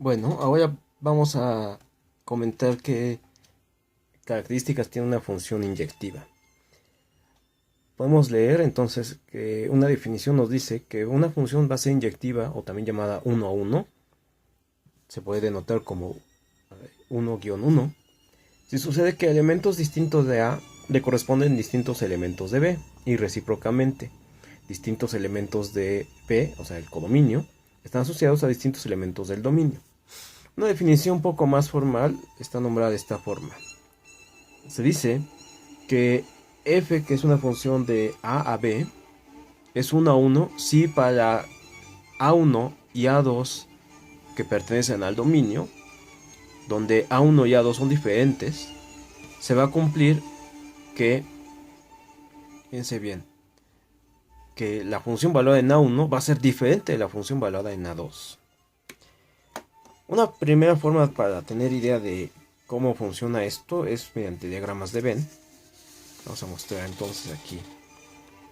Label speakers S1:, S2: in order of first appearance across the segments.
S1: Bueno, ahora vamos a comentar qué características tiene una función inyectiva. Podemos leer entonces que una definición nos dice que una función va a ser inyectiva o también llamada 1 a 1, se puede denotar como 1-1, si sucede que elementos distintos de A le corresponden distintos elementos de B y recíprocamente. Distintos elementos de B, o sea, el codominio, están asociados a distintos elementos del dominio. Una definición un poco más formal está nombrada de esta forma. Se dice que f, que es una función de a b, es 1 a 1 si para a1 y a2 que pertenecen al dominio, donde a1 y a2 son diferentes, se va a cumplir que, fíjense bien, que la función valuada en a1 va a ser diferente de la función valuada en a2. Una primera forma para tener idea de cómo funciona esto es mediante diagramas de Venn. Vamos a mostrar entonces aquí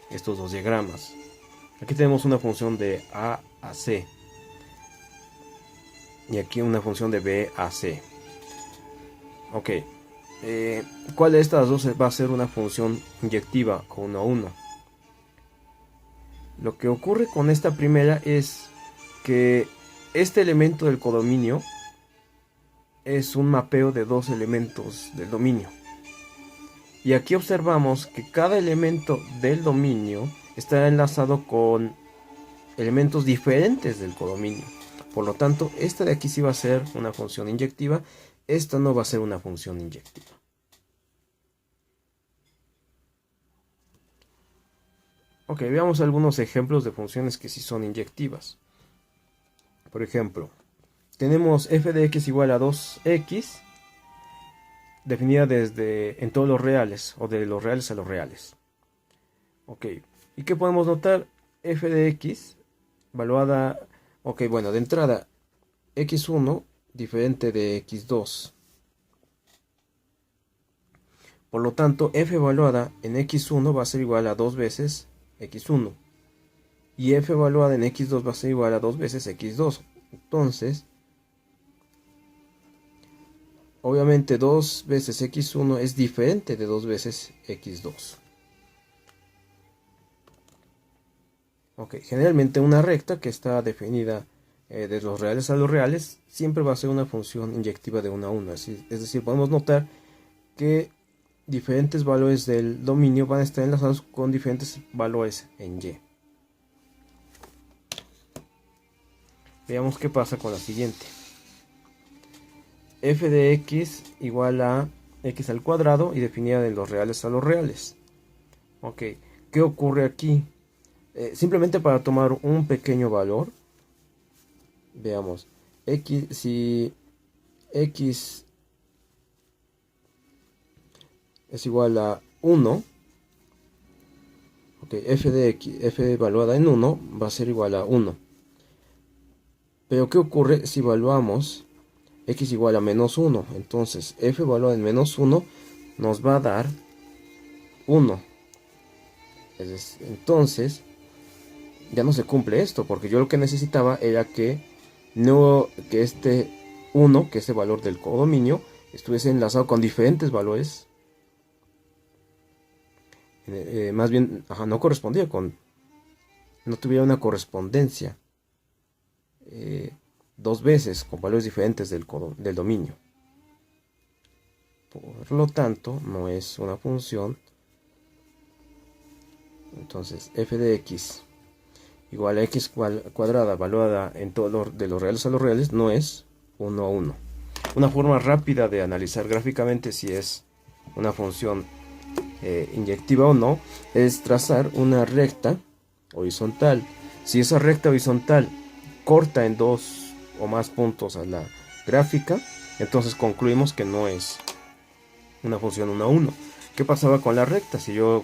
S1: estos dos diagramas. Aquí tenemos una función de A a C y aquí una función de B a C. Ok, ¿cuál de estas dos va a ser una función inyectiva o 1 a 1? Lo que ocurre con esta primera es que este elemento del codominio es un mapeo de dos elementos del dominio. Y aquí observamos que cada elemento del dominio está enlazado con elementos diferentes del codominio. Por lo tanto, esta de aquí sí va a ser una función inyectiva, esta no va a ser una función inyectiva. Ok, veamos algunos ejemplos de funciones que sí son inyectivas. Por ejemplo, tenemos f de x igual a 2x, definida desde en todos los reales, o de los reales a los reales. Ok, ¿y qué podemos notar? F de x, valuada, ok, bueno, de entrada, x1 diferente de x2. Por lo tanto, f evaluada en x1 va a ser igual a 2 veces x1. Y f evaluada en x2 va a ser igual a 2 veces x2. Entonces, obviamente 2 veces x1 es diferente de 2 veces x2. Ok, generalmente una recta que está definida de los reales a los reales siempre va a ser una función inyectiva de 1 a 1. Es decir, podemos notar que diferentes valores del dominio van a estar enlazados con diferentes valores en y. Veamos qué pasa con la siguiente. F de x igual a x al cuadrado y definida de los reales a los reales. Ok, ¿qué ocurre aquí? Simplemente para tomar un pequeño valor, veamos, si x es igual a 1, ok, f de x, f evaluada en 1 va a ser igual a 1. Pero ¿qué ocurre si evaluamos x igual a menos 1? Entonces f evaluada en menos 1 nos va a dar 1. Entonces ya no se cumple esto, porque yo lo que necesitaba era que este 1, que es el valor del codominio, estuviese enlazado con diferentes valores. Más bien, no correspondía no tuviera una correspondencia dos veces con valores diferentes del dominio. Por lo tanto, no es una función. Entonces, f de x igual a x cuadrada evaluada en todo de los reales a los reales no es 1 a 1. Una forma rápida de analizar gráficamente si es una función inyectiva o no es trazar una recta horizontal. Si esa recta horizontal corta en dos o más puntos a la gráfica, entonces concluimos que no es una función 1 a 1. ¿Qué pasaba con la recta? Si yo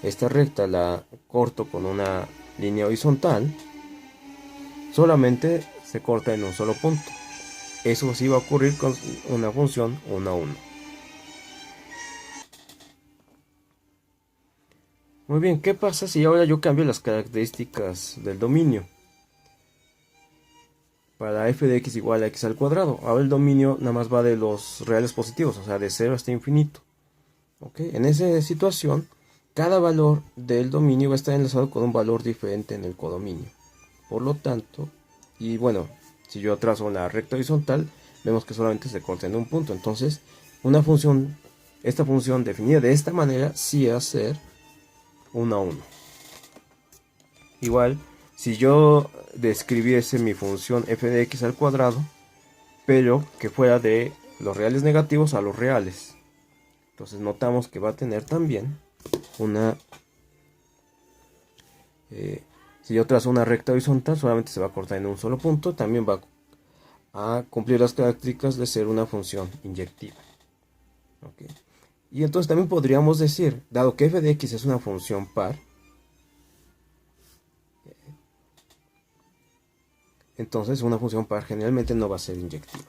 S1: esta recta la corto con una línea horizontal, solamente se corta en un solo punto. Eso sí va a ocurrir con una función 1 a 1. Muy bien, ¿qué pasa si ahora yo cambio las características del dominio? para f de x igual a x al cuadrado. Ahora el dominio nada más va de los reales positivos, o sea, de 0 hasta infinito. ¿Ok? En esa situación, cada valor del dominio va a estar enlazado con un valor diferente en el codominio. Por lo tanto, y bueno, si yo trazo una recta horizontal, vemos que solamente se corta en un punto. Entonces, esta función definida de esta manera, sí va a ser 1 a 1. Igual, si yo describiese mi función f de x al cuadrado, pero que fuera de los reales negativos a los reales, entonces notamos que va a tener también una... si yo trazo una recta horizontal, solamente se va a cortar en un solo punto. También va a cumplir las características de ser una función inyectiva. ¿Okay? Y entonces también podríamos decir, dado que f de x es una función par, entonces una función par generalmente no va a ser inyectiva.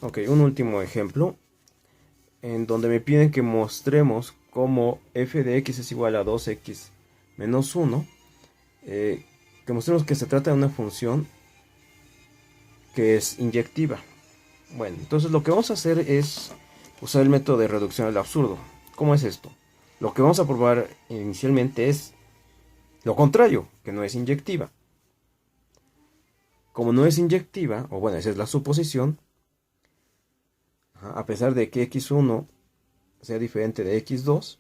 S1: Ok, un último ejemplo, en donde me piden que mostremos cómo f de x es igual a 2x menos 1, que mostremos que se trata de una función que es inyectiva. Bueno, entonces lo que vamos a hacer es usar el método de reducción al absurdo. ¿Cómo es esto? Lo que vamos a probar inicialmente es lo contrario, que no es inyectiva. Como no es inyectiva, o bueno, esa es la suposición, a pesar de que x1 sea diferente de x2,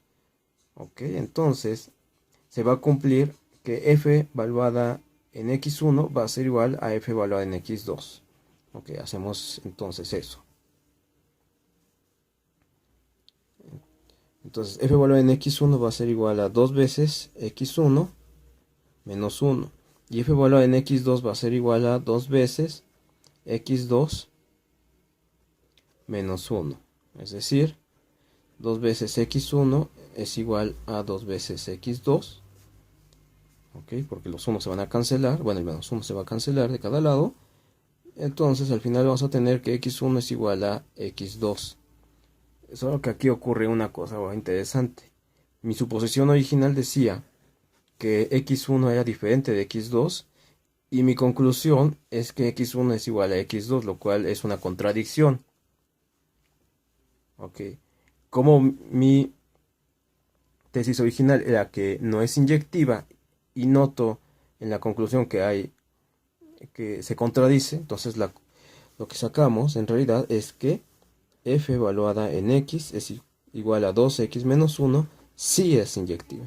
S1: ok, entonces se va a cumplir que f valuada en x1 va a ser igual a f valuada en x2. Ok, hacemos entonces eso. Entonces f valuada en x1 va a ser igual a 2 veces x1 menos 1. Y f valuada en x2 va a ser igual a 2 veces x2 menos 1. Es decir, 2 veces x1 es igual a 2 veces x2. ¿Ok? Porque los 1 se van a cancelar. Bueno, el menos 1 se va a cancelar de cada lado. Entonces al final vamos a tener que x1 es igual a x2. Solo que aquí ocurre una cosa interesante. Mi suposición original decía que x1 era diferente de x2. Y mi conclusión es que x1 es igual a x2, lo cual es una contradicción. Ok. Como mi tesis original era que no es inyectiva y noto en la conclusión que hay que se contradice, entonces lo que sacamos en realidad es que f evaluada en x es igual a 2x menos 1 sí es inyectiva.